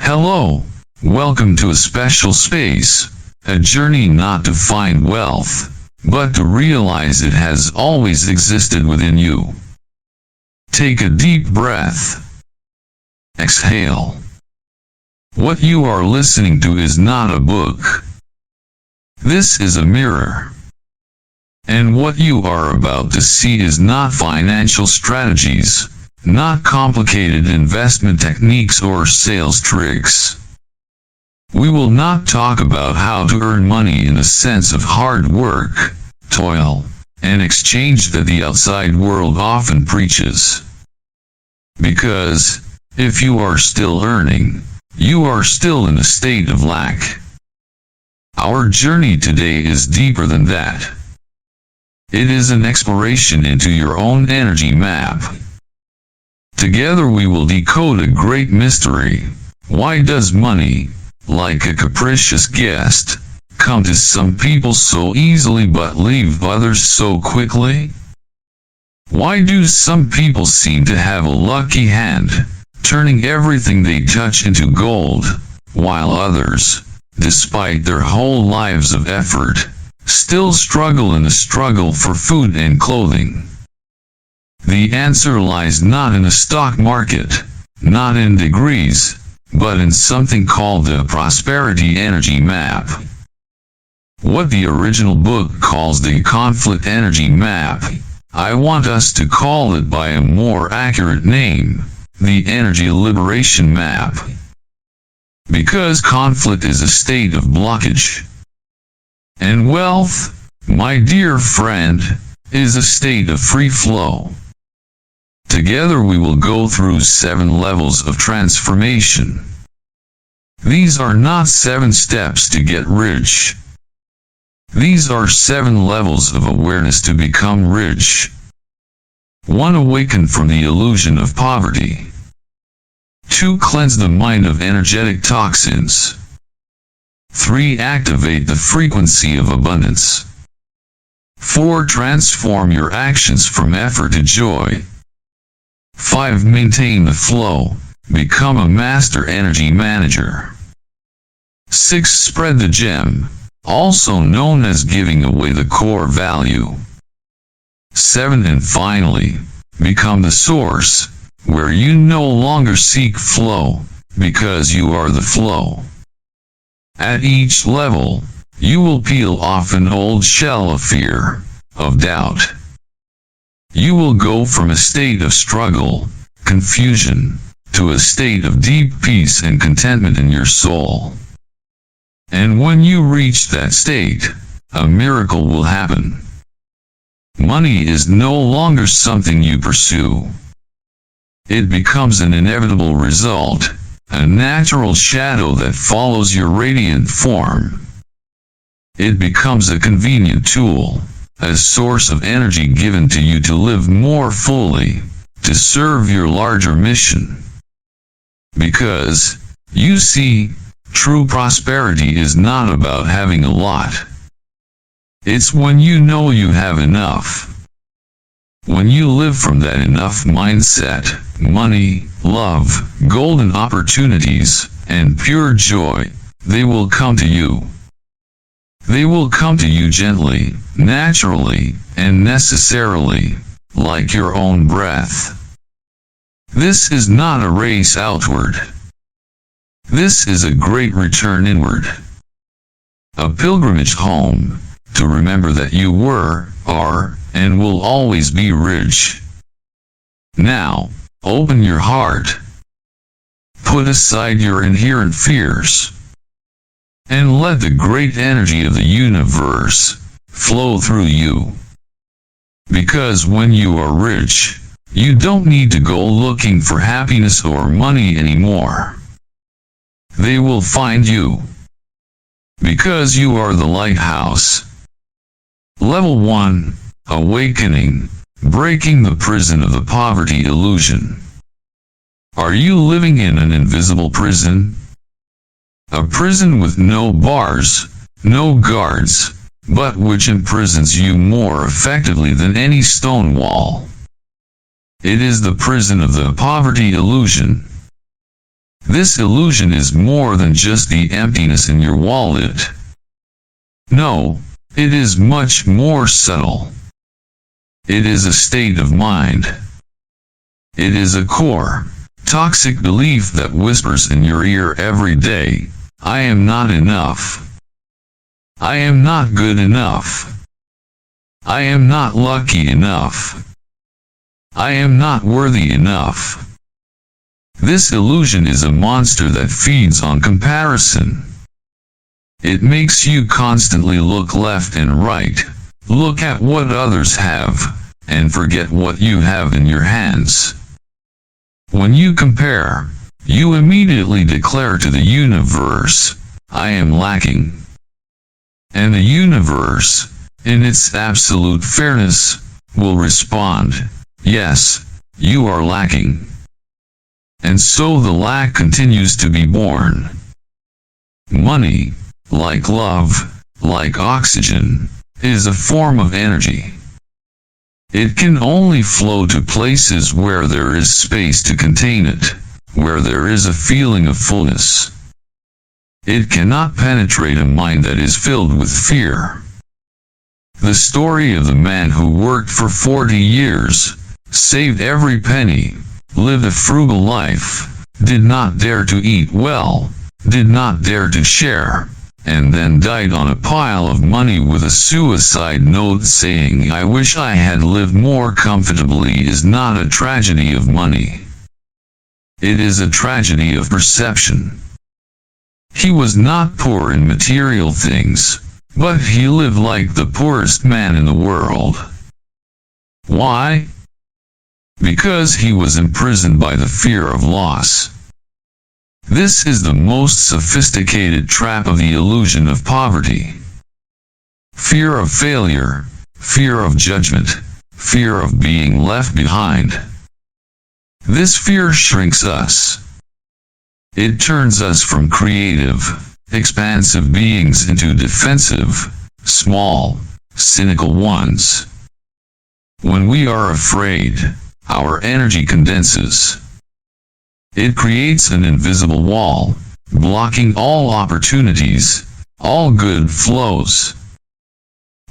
Hello, welcome to a special space, a journey not to find wealth, but to realize it has always existed within you. Take a deep breath. Exhale. What you are listening to is not a book. This is a mirror. And what you are about to see is not financial strategies, not complicated investment techniques or sales tricks. We will not talk about how to earn money in the sense of hard work, toil, and exchange that the outside world often preaches. Because, if you are still earning, you are still in a state of lack. Our journey today is deeper than that. It is an exploration into your own energy map. Together we will decode a great mystery. Why does money, like a capricious guest, come to some people so easily but leave others so quickly? Why do some people seem to have a lucky hand, turning everything they touch into gold, while others, despite their whole lives of effort, still struggle in the struggle for food and clothing? The answer lies not in the stock market, not in degrees, but in something called the Prosperity Energy Map. What the original book calls the Conflict Energy Map, I want us to call it by a more accurate name, the Energy Liberation Map. Because conflict is a state of blockage. And wealth, my dear friend, is a state of free flow. Together we will go through 7 levels of transformation. These are not 7 steps to get rich. These are 7 levels of awareness to become rich. 1. Awaken from the illusion of poverty. 2. Cleanse the mind of energetic toxins. 3. Activate the frequency of abundance. 4. Transform your actions from effort to joy. 5. Maintain the flow. Become a master energy manager. 6. Spread the gem, also known as giving away the core value. 7. And finally, become the source, where you no longer seek flow, because you are the flow. At each level, you will peel off an old shell of fear, of doubt. You will go from a state of struggle, confusion, to a state of deep peace and contentment in your soul. And when you reach that state, a miracle will happen. Money is no longer something you pursue. It becomes an inevitable result, a natural shadow that follows your radiant form. It becomes a convenient tool, a source of energy given to you to live more fully, to serve your larger mission. Because, you see, true prosperity is not about having a lot. It's when you know you have enough. When you live from that enough mindset, money, love, golden opportunities, and pure joy, they will come to you. They will come to you gently, naturally, and necessarily, like your own breath. This is not a race outward. This is a great return inward. A pilgrimage home, to remember that you were, are, and will always be rich. Now, open your heart. Put aside your inherent fears. And let the great energy of the universe flow through you. Because when you are rich, you don't need to go looking for happiness or money anymore. They will find you. Because you are the lighthouse. Level 1, Awakening, breaking the prison of the poverty illusion. Are you living in an invisible prison? A prison with no bars, no guards, but which imprisons you more effectively than any stone wall. It is the prison of the poverty illusion. This illusion is more than just the emptiness in your wallet. No, it is much more subtle. It is a state of mind. It is a core, toxic belief that whispers in your ear every day, I am not enough. I am not good enough. I am not lucky enough. I am not worthy enough. This illusion is a monster that feeds on comparison. It makes you constantly look left and right, look at what others have, and forget what you have in your hands. When you compare, you immediately declare to the universe, I am lacking. And the universe, in its absolute fairness, will respond, yes, you are lacking. And so the lack continues to be born. Money, like love, like oxygen, is a form of energy. It can only flow to places where there is space to contain it, where there is a feeling of fullness. It cannot penetrate a mind that is filled with fear. The story of the man who worked for 40 years, saved every penny, lived a frugal life, did not dare to eat well, did not dare to share, and then died on a pile of money with a suicide note saying, I wish I had lived more comfortably, is not a tragedy of money. It is a tragedy of perception. He was not poor in material things, but he lived like the poorest man in the world. Why? Because he was imprisoned by the fear of loss. This is the most sophisticated trap of the illusion of poverty. Fear of failure, fear of judgment, fear of being left behind. This fear shrinks us. It turns us from creative, expansive beings into defensive, small, cynical ones. When we are afraid, our energy condenses. It creates an invisible wall, blocking all opportunities, all good flows.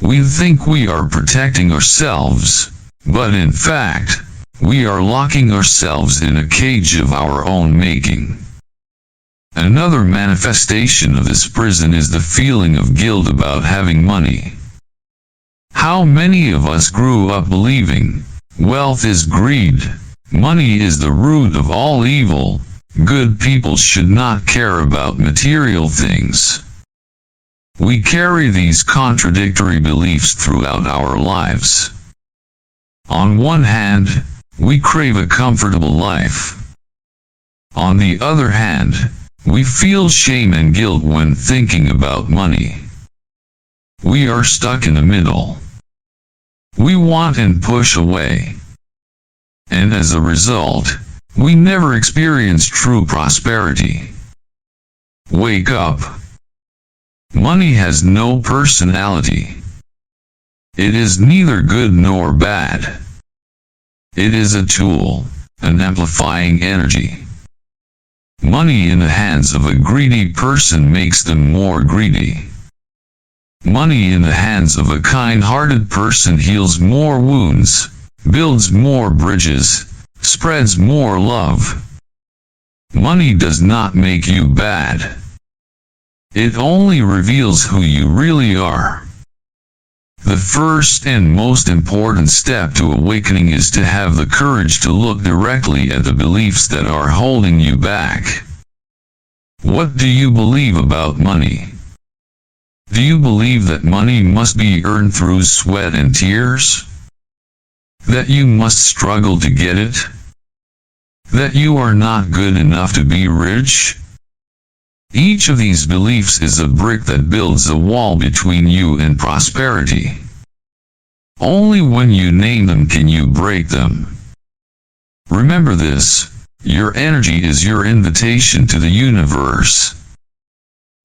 We think we are protecting ourselves, but in fact, we are locking ourselves in a cage of our own making. Another manifestation of this prison is the feeling of guilt about having money. How many of us grew up believing, wealth is greed, money is the root of all evil, good people should not care about material things. We carry these contradictory beliefs throughout our lives. On one hand, we crave a comfortable life. On the other hand, we feel shame and guilt when thinking about money. We are stuck in the middle. We want and push away. And as a result, we never experience true prosperity. Wake up. Money has no personality. It is neither good nor bad. It is a tool, an amplifying energy. Money in the hands of a greedy person makes them more greedy. Money in the hands of a kind-hearted person heals more wounds, builds more bridges, spreads more love. Money does not make you bad. It only reveals who you really are. The first and most important step to awakening is to have the courage to look directly at the beliefs that are holding you back. What do you believe about money? Do you believe that money must be earned through sweat and tears? That you must struggle to get it? That you are not good enough to be rich? Each of these beliefs is a brick that builds a wall between you and prosperity. Only when you name them can you break them. Remember this, your energy is your invitation to the universe.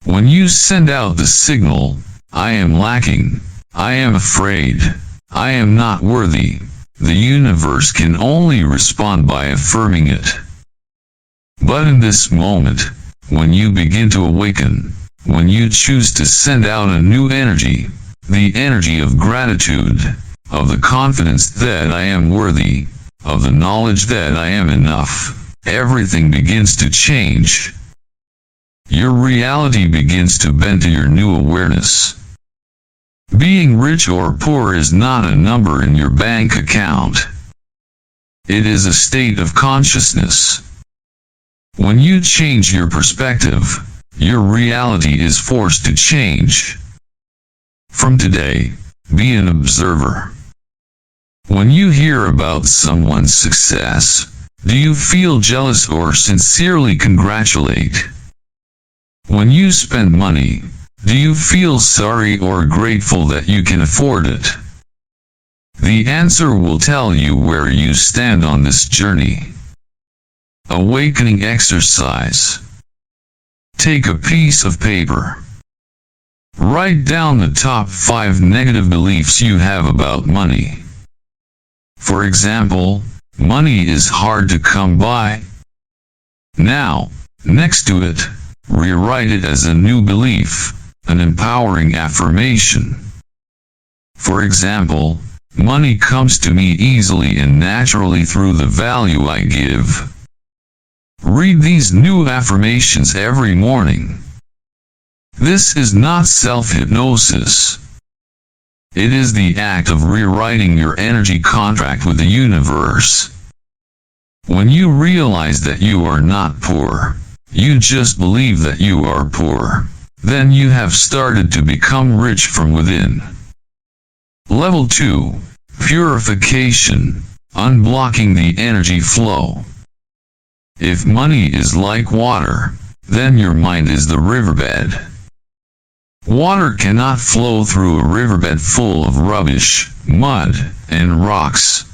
When you send out the signal, I am lacking, I am afraid, I am not worthy, the universe can only respond by affirming it. But in this moment, when you begin to awaken, when you choose to send out a new energy, the energy of gratitude, of the confidence that I am worthy, of the knowledge that I am enough, everything begins to change. Your reality begins to bend to your new awareness. Being rich or poor is not a number in your bank account. It is a state of consciousness. When you change your perspective, your reality is forced to change. From today, be an observer. When you hear about someone's success, do you feel jealous or sincerely congratulate? When you spend money, do you feel sorry or grateful that you can afford it? The answer will tell you where you stand on this journey. Awakening exercise. Take a piece of paper. Write down the top 5 negative beliefs you have about money. For example, money is hard to come by. Now, next to it, rewrite it as a new belief, an empowering affirmation. For example, money comes to me easily and naturally through the value I give. Read these new affirmations every morning. This is not self-hypnosis. It is the act of rewriting your energy contract with the universe. When you realize that you are not poor, you just believe that you are poor, then you have started to become rich from within. Level 2. Purification. Unblocking the energy flow. If money is like water, then your mind is the riverbed. Water cannot flow through a riverbed full of rubbish, mud, and rocks.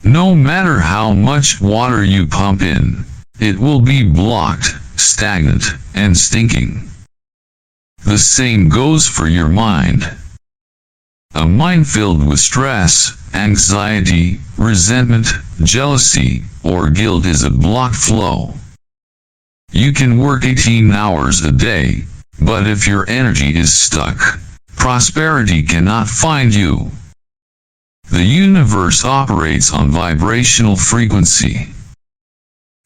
No matter how much water you pump in, it will be blocked, stagnant, and stinking. The same goes for your mind. A mind filled with stress, anxiety, resentment, jealousy, or guilt is a blocked flow. You can work 18 hours a day, but if your energy is stuck, prosperity cannot find you. The universe operates on vibrational frequency.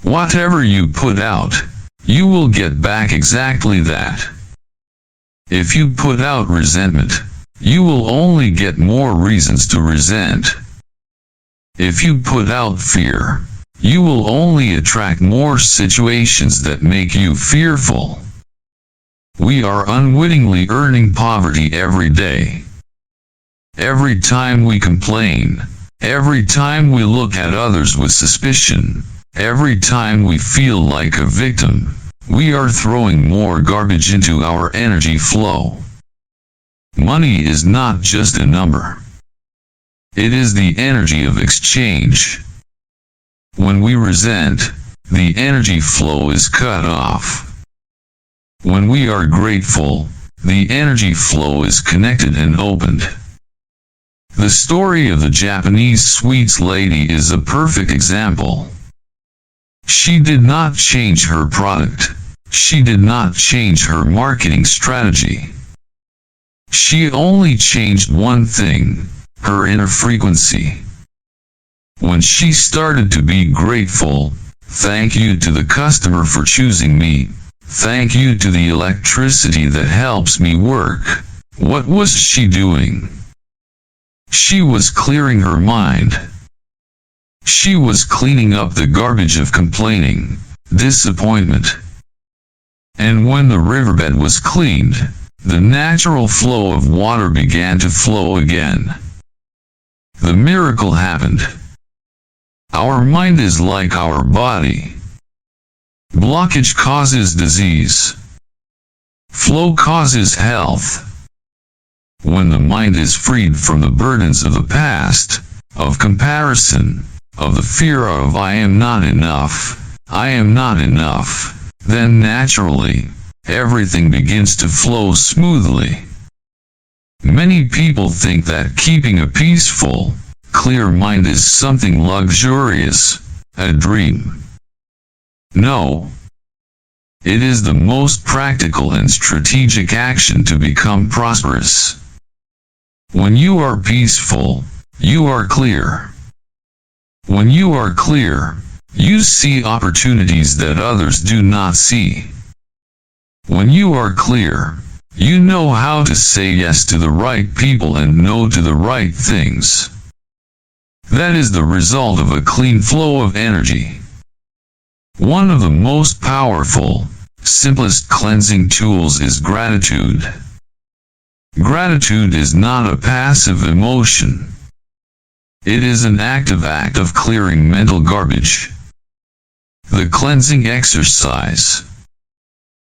Whatever you put out, you will get back exactly that. If you put out resentment, you will only get more reasons to resent. If you put out fear, you will only attract more situations that make you fearful. We are unwittingly earning poverty every day. Every time we complain, every time we look at others with suspicion, every time we feel like a victim, we are throwing more garbage into our energy flow. Money is not just a number. It is the energy of exchange. When we resent, the energy flow is cut off. When we are grateful, the energy flow is connected and opened. The story of the Japanese sweets lady is a perfect example. She did not change her product. She did not change her marketing strategy. She only changed one thing, her inner frequency. When she started to be grateful, thank you to the customer for choosing me, thank you to the electricity that helps me work, what was she doing? She was clearing her mind. She was cleaning up the garbage of complaining, disappointment. And when the riverbed was cleaned, the natural flow of water began to flow again. The miracle happened. Our mind is like our body. Blockage causes disease. Flow causes health. When the mind is freed from the burdens of the past, of comparison, of the fear of I am not enough, then naturally, everything begins to flow smoothly. Many people think that keeping a peaceful, clear mind is something luxurious, a dream. No. It is the most practical and strategic action to become prosperous. When you are peaceful, you are clear. When you are clear, you see opportunities that others do not see. When you are clear, you know how to say yes to the right people and no to the right things. That is the result of a clean flow of energy. One of the most powerful, simplest cleansing tools is gratitude. Gratitude is not a passive emotion. It is an active act of clearing mental garbage. The cleansing exercise.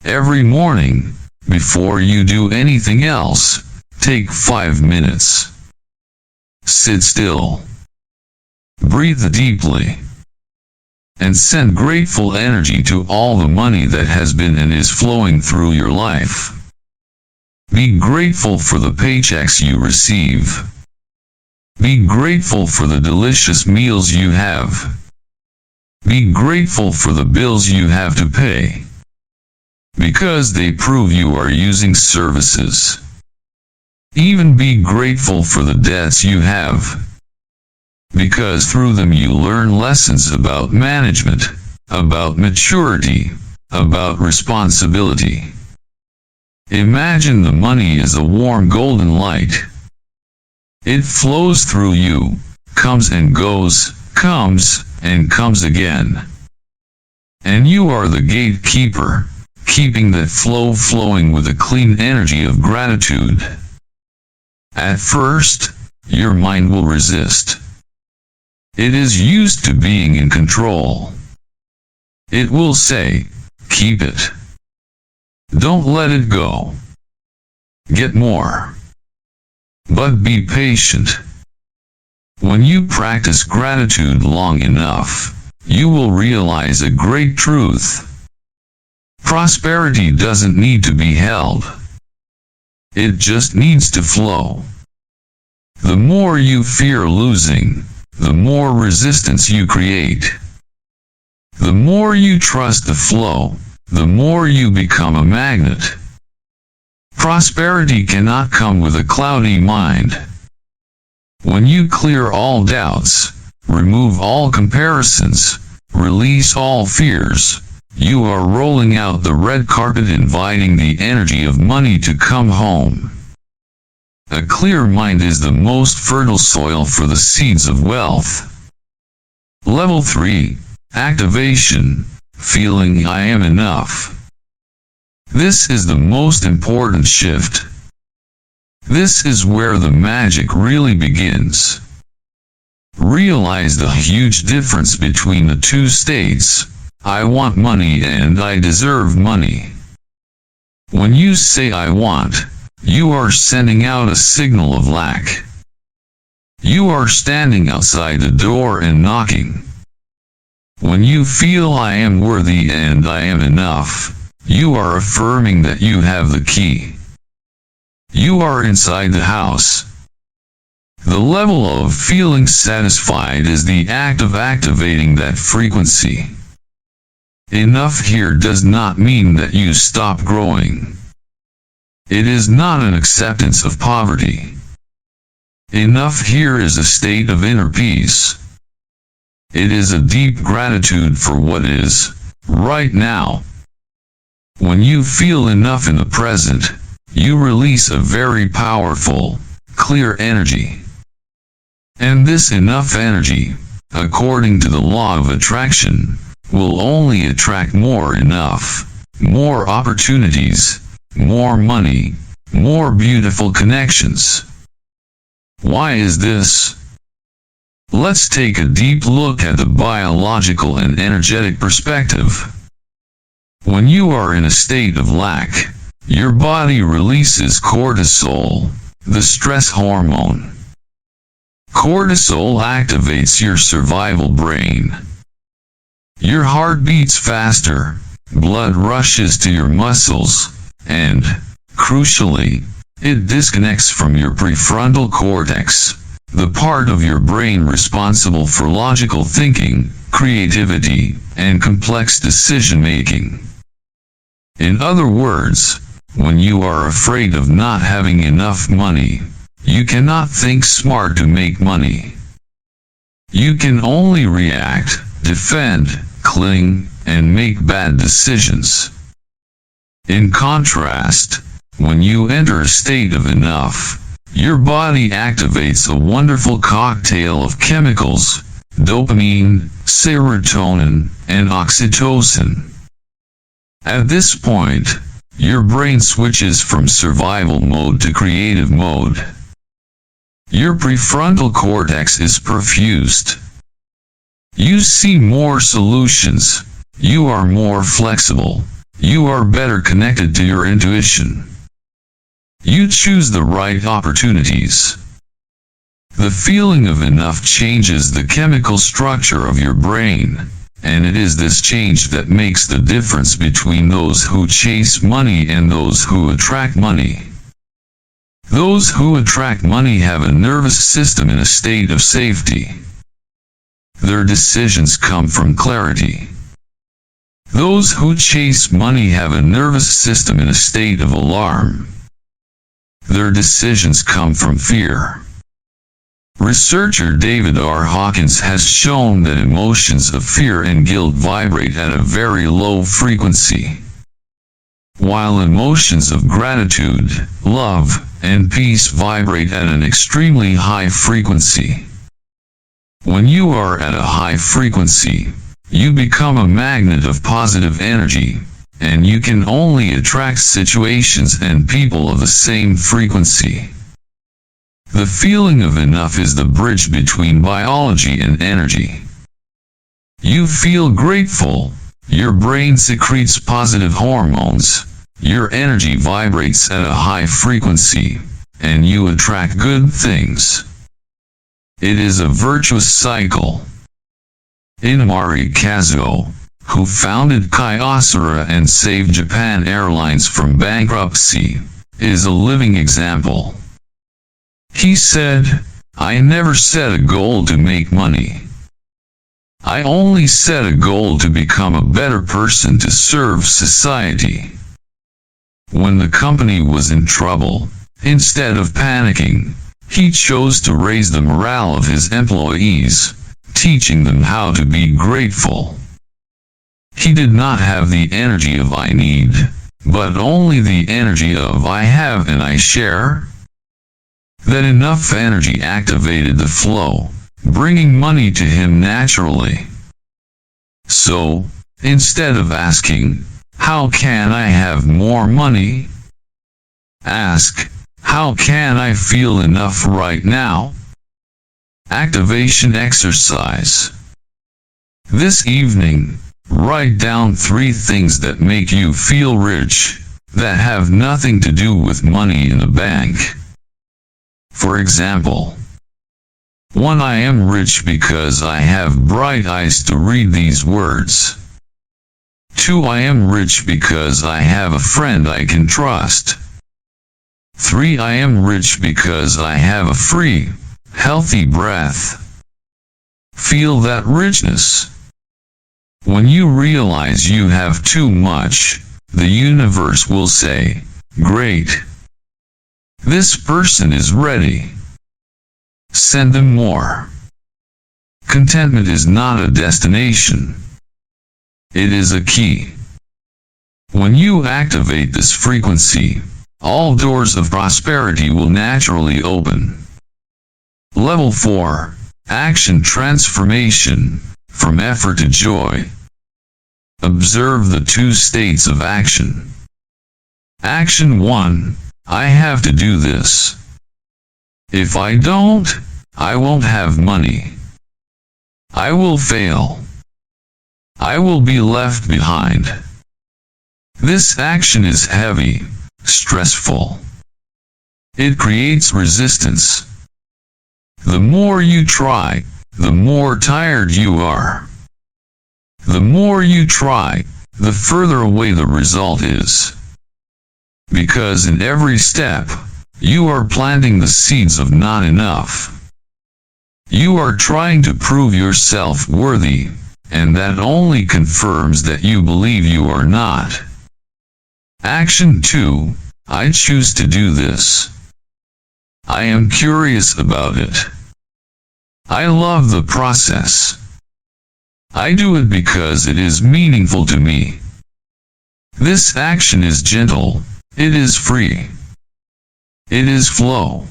Every morning, before you do anything else, take 5 minutes. Sit still. Breathe deeply. And send grateful energy to all the money that has been and is flowing through your life. Be grateful for the paychecks you receive. Be grateful for the delicious meals you have. Be grateful for the bills you have to pay, because they prove you are using services. Even be grateful for the debts you have, because through them you learn lessons about management, about maturity, about responsibility. Imagine the money as a warm golden light. It flows through you, comes and goes, comes and comes again. And you are the gatekeeper, keeping that flow flowing with a clean energy of gratitude. At first, your mind will resist. It is used to being in control. It will say, keep it. Don't let it go. Get more. But be patient. When you practice gratitude long enough, you will realize a great truth. Prosperity doesn't need to be held. It just needs to flow. The more you fear losing, the more resistance you create. The more you trust the flow, the more you become a magnet. Prosperity cannot come with a cloudy mind. When you clear all doubts, remove all comparisons, release all fears, you are rolling out the red carpet, inviting the energy of money to come home. A clear mind is the most fertile soil for the seeds of wealth. Level 3. Activation. Feeling I am enough. This is the most important shift. This is where the magic really begins. Realize the huge difference between the two states. I want money and I deserve money. When you say I want, you are sending out a signal of lack. You are standing outside the door and knocking. When you feel I am worthy and I am enough, you are affirming that you have the key. You are inside the house. The level of feeling satisfied is the act of activating that frequency. Enough here does not mean that you stop growing. It is not an acceptance of poverty. Enough here is a state of inner peace. It is a deep gratitude for what is, right now. When you feel enough in the present, you release a very powerful, clear energy. And this enough energy, according to the law of attraction, will only attract more enough, more opportunities, more money, more beautiful connections. Why is this? Let's take a deep look at the biological and energetic perspective. When you are in a state of lack, your body releases cortisol, the stress hormone. Cortisol activates your survival brain. Your heart beats faster, blood rushes to your muscles, and, crucially, it disconnects from your prefrontal cortex, the part of your brain responsible for logical thinking, creativity, and complex decision-making. In other words, when you are afraid of not having enough money, you cannot think smart to make money. You can only react, defend, cling, and make bad decisions. In contrast, when you enter a state of enough, your body activates a wonderful cocktail of chemicals: dopamine, serotonin, and oxytocin. At this point, your brain switches from survival mode to creative mode. Your prefrontal cortex is perfused. You see more solutions. You are more flexible. You are better connected to your intuition. You choose the right opportunities. The feeling of enough changes the chemical structure of your brain, and it is this change that makes the difference between those who chase money and those who attract money. Those who attract money have a nervous system in a state of safety. Their decisions come from clarity. Those who chase money have a nervous system in a state of alarm. Their decisions come from fear. Researcher David R. Hawkins has shown that emotions of fear and guilt vibrate at a very low frequency, while emotions of gratitude, love, and peace vibrate at an extremely high frequency. When you are at a high frequency, you become a magnet of positive energy, and you can only attract situations and people of the same frequency. The feeling of enough is the bridge between biology and energy. You feel grateful, your brain secretes positive hormones, your energy vibrates at a high frequency, and you attract good things. It is a virtuous cycle. Inamari Kazuo, who founded Kyocera and saved Japan Airlines from bankruptcy, is a living example. He said, "I never set a goal to make money. I only set a goal to become a better person to serve society." When the company was in trouble, instead of panicking, he chose to raise the morale of his employees, teaching them how to be grateful. He did not have the energy of "I need," but only the energy of "I have and I share." That enough energy activated the flow, bringing money to him naturally. So, instead of asking, "How can I have more money?" ask, "How can I feel enough right now?" Activation exercise. This evening, write down 3 things that make you feel rich, that have nothing to do with money in the bank. For example, 1. I am rich because I have bright eyes to read these words. 2. I am rich because I have a friend I can trust. 3. I am rich because I have a free, healthy breath. Feel that richness. When you realize you have too much, the universe will say, "Great. This person is ready. Send them more." Contentment is not a destination. It is a key. When you activate this frequency, all doors of prosperity will naturally open. Level 4. Action transformation, from effort to joy. Observe the 2 states of action. Action 1. I have to do this. If I don't, I won't have money. I will fail. I will be left behind. This action is heavy, stressful. It creates resistance. The more you try, the more tired you are. The more you try, the further away the result is. Because in every step, you are planting the seeds of not enough. You are trying to prove yourself worthy, and that only confirms that you believe you are not. Action 2. I choose to do this. I am curious about it. I love the process. I do it because it is meaningful to me. This action is gentle. It is free. It is flow.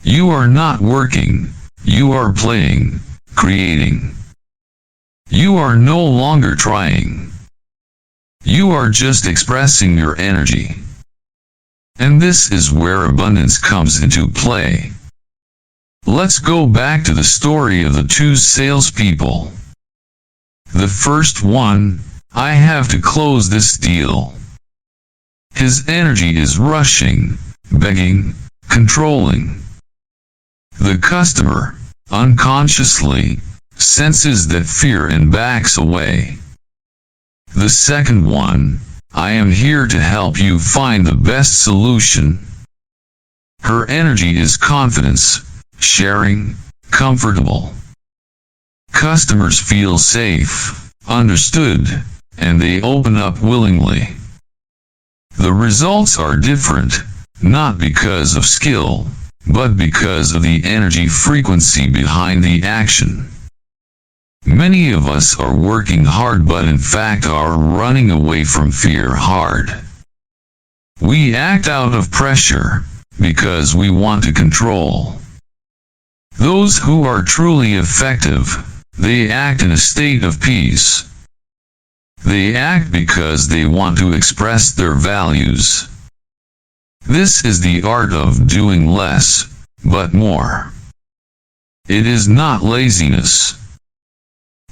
You are not working. You are playing, creating. You are no longer trying. You are just expressing your energy. And this is where abundance comes into play. Let's go back to the story of the two salespeople. The first one, I have to close this deal. His energy is rushing, begging, controlling. The customer, unconsciously, senses that fear and backs away. The second one, I am here to help you find the best solution. Her energy is confidence, sharing, comfortable. Customers feel safe, understood, and they open up willingly. The results are different, not because of skill, but because of the energy frequency behind the action. Many of us are working hard but in fact are running away from fear hard. We act out of pressure, because we want to control. Those who are truly effective, they act in a state of peace. They act because they want to express their values. This is the art of doing less, but more. It is not laziness.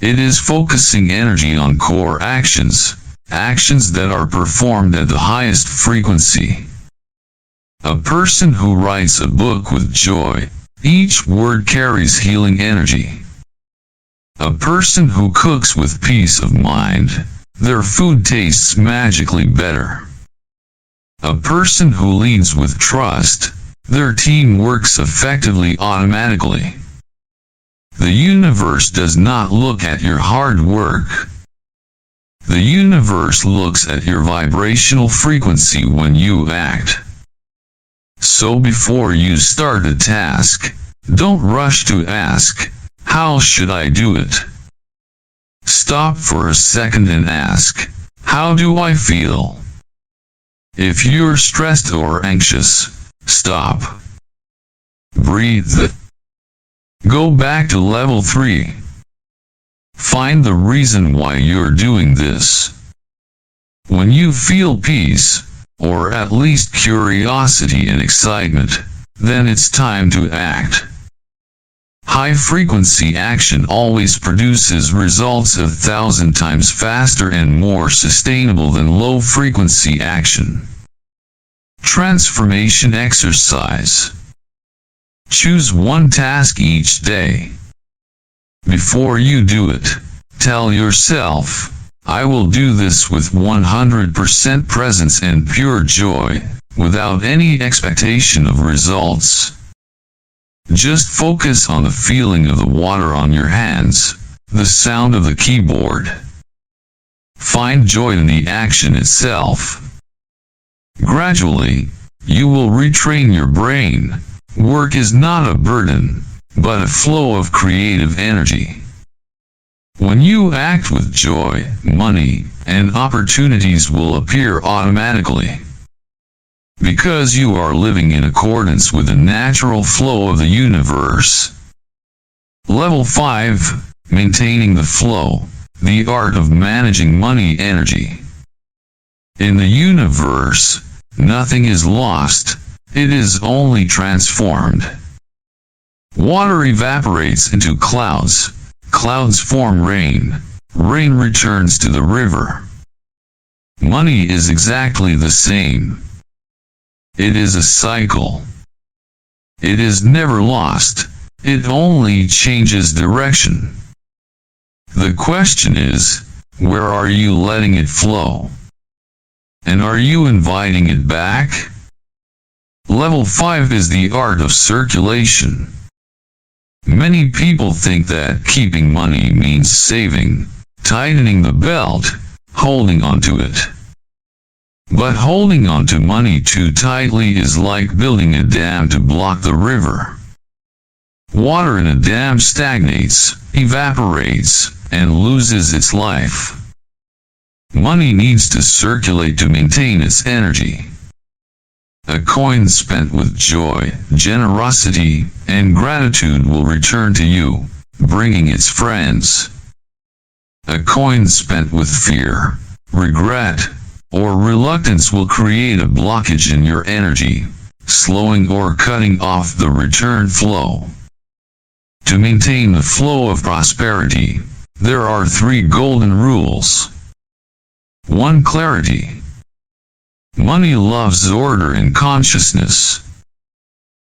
It is focusing energy on core actions, actions that are performed at the highest frequency. A person who writes a book with joy, each word carries healing energy. A person who cooks with peace of mind, their food tastes magically better. A person who leads with trust, their team works effectively automatically. The universe does not look at your hard work. The universe looks at your vibrational frequency when you act. So before you start a task, don't rush to ask, how should I do it? Stop for a second and ask, how do I feel? If you're stressed or anxious, stop. Breathe. Go back to level 3. Find the reason why you're doing this. When you feel peace, or at least curiosity and excitement, then it's time to act. High-frequency action always produces results 1,000 times faster and more sustainable than low-frequency action. Transformation exercise. Choose one task each day. Before you do it, tell yourself, I will do this with 100% presence and pure joy, without any expectation of results. Just focus on the feeling of the water on your hands, the sound of the keyboard. Find joy in the action itself. Gradually, you will retrain your brain. Work is not a burden, but a flow of creative energy. When you act with joy, money, and opportunities will appear automatically. Because you are living in accordance with the natural flow of the universe. Level 5, maintaining the flow, the art of managing money energy. In the universe, nothing is lost, it is only transformed. Water evaporates into clouds, clouds form rain, rain returns to the river. Money is exactly the same. It is a cycle. It is never lost, it only changes direction. The question is, where are you letting it flow? And are you inviting it back? Level 5 is the art of circulation. Many people think that keeping money means saving, tightening the belt, holding on to it. But holding on to money too tightly is like building a dam to block the river. Water in a dam stagnates, evaporates, and loses its life. Money needs to circulate to maintain its energy. A coin spent with joy, generosity, and gratitude will return to you, bringing its friends. A coin spent with fear, regret, or reluctance will create a blockage in your energy, slowing or cutting off the return flow. To maintain the flow of prosperity, there are 3 golden rules. 1. Clarity. Money loves order and consciousness.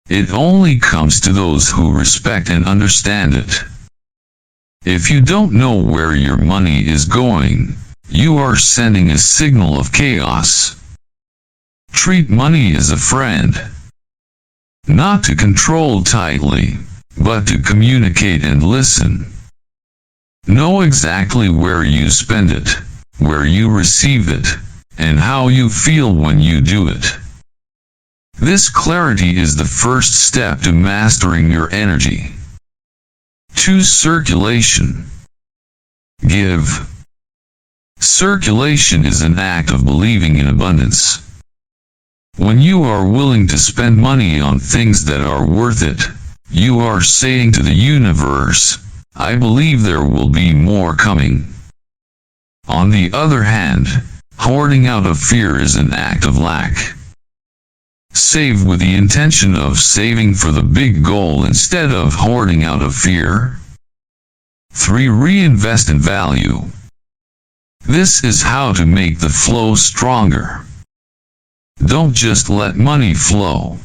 It only comes to those who respect and understand it. If you don't know where your money is going, you are sending a signal of chaos. Treat money as a friend. Not to control tightly, but to communicate and listen. Know exactly where you spend it, where you receive it, and how you feel when you do it. This clarity is the first step to mastering your energy. 2. Circulation. Give. Circulation is an act of believing in abundance. When you are willing to spend money on things that are worth it, you are saying to the universe, I believe there will be more coming. On the other hand, hoarding out of fear is an act of lack. Save with the intention of saving for the big goal instead of hoarding out of fear. 3. Reinvest in value. This is how to make the flow stronger. Don't just let money flow.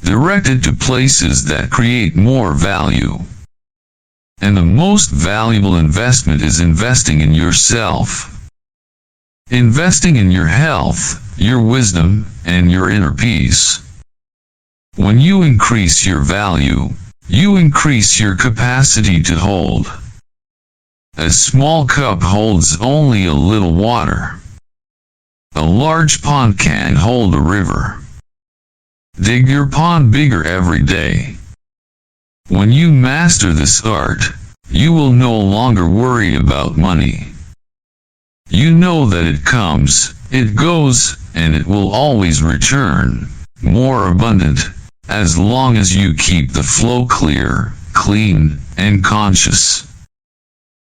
Direct it to places that create more value. And the most valuable investment is investing in yourself. Investing in your health, your wisdom, and your inner peace. When you increase your value, you increase your capacity to hold. A small cup holds only a little water. A large pond can hold a river. Dig your pond bigger every day. When you master this art, you will no longer worry about money. You know that it comes, it goes, and it will always return, more abundant, as long as you keep the flow clear, clean, and conscious.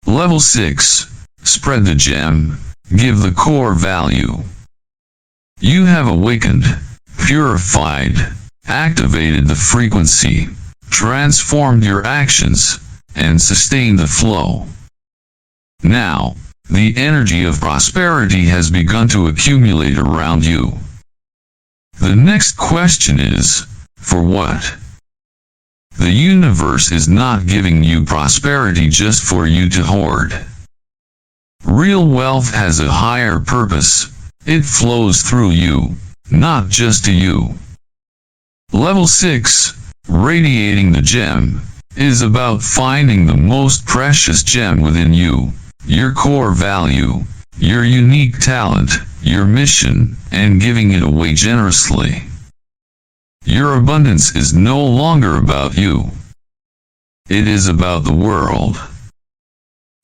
Level 6. Spread the gem. Give the core value. You have awakened, purified, activated the frequency, transformed your actions, and sustained the flow. Now, the energy of prosperity has begun to accumulate around you. The next question is, for what? The universe is not giving you prosperity just for you to hoard. Real wealth has a higher purpose. It flows through you, not just to you. Level 6, Radiating the Gem, is about finding the most precious gem within you, your core value, your unique talent, your mission, and giving it away generously. Your abundance is no longer about you. It is about the world.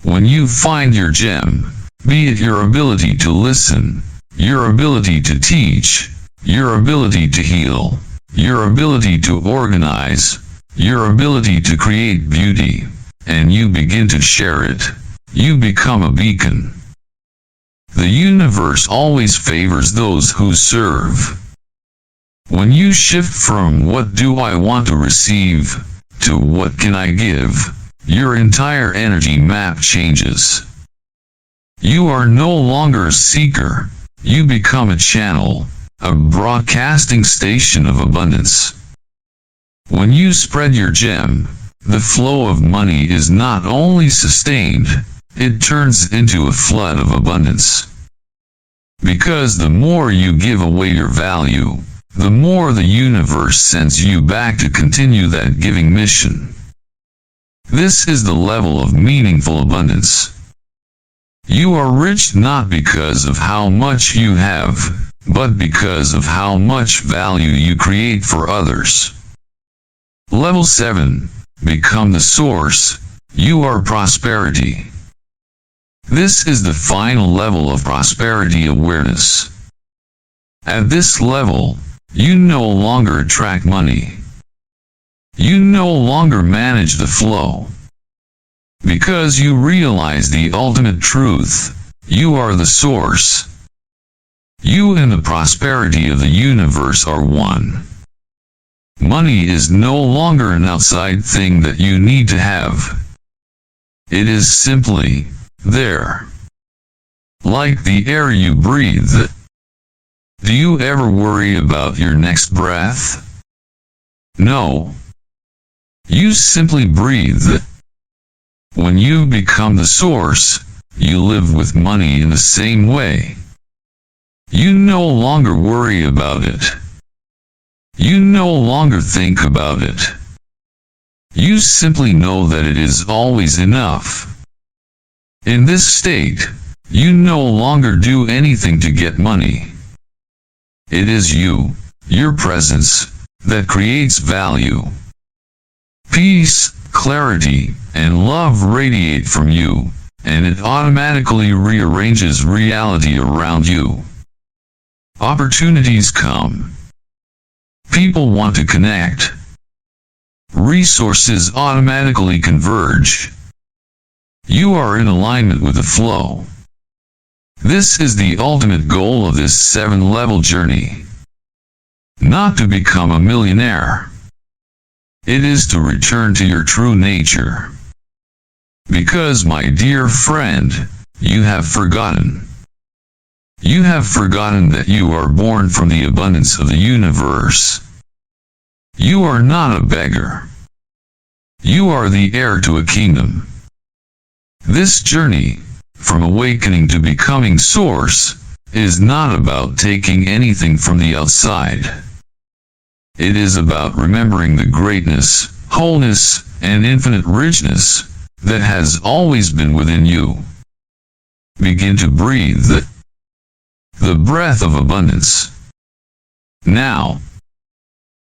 When you find your gem, be it your ability to listen, your ability to teach, your ability to heal, your ability to organize, your ability to create beauty, and you begin to share it, you become a beacon. The universe always favors those who serve. When you shift from what do I want to receive, to what can I give, your entire energy map changes. You are no longer a seeker, you become a channel, a broadcasting station of abundance. When you spread your gem, the flow of money is not only sustained, it turns into a flood of abundance. Because the more you give away your value, the more the universe sends you back to continue that giving mission. This is the level of meaningful abundance. You are rich not because of how much you have, but because of how much value you create for others. Level 7. Become the source. You are prosperity. This is the final level of prosperity awareness. At this level, you no longer attract money. You no longer manage the flow. Because you realize the ultimate truth, you are the source. You and the prosperity of the universe are one. Money is no longer an outside thing that you need to have. It is simply there. Like the air you breathe. Do you ever worry about your next breath? No. You simply breathe. When you become the source, you live with money in the same way. You no longer worry about it. You no longer think about it. You simply know that it is always enough. In this state, you no longer do anything to get money. It is you, your presence, that creates value. Peace, clarity, and love radiate from you, and it automatically rearranges reality around you. Opportunities come. People want to connect. Resources automatically converge. You are in alignment with the flow. This is the ultimate goal of this 7-level journey. Not to become a millionaire. It is to return to your true nature. Because, my dear friend, you have forgotten. You have forgotten that you are born from the abundance of the universe. You are not a beggar. You are the heir to a kingdom. This journey, from awakening to becoming source, is not about taking anything from the outside. It is about remembering the greatness, wholeness, and infinite richness that has always been within you. Begin to breathe the breath of abundance. Now,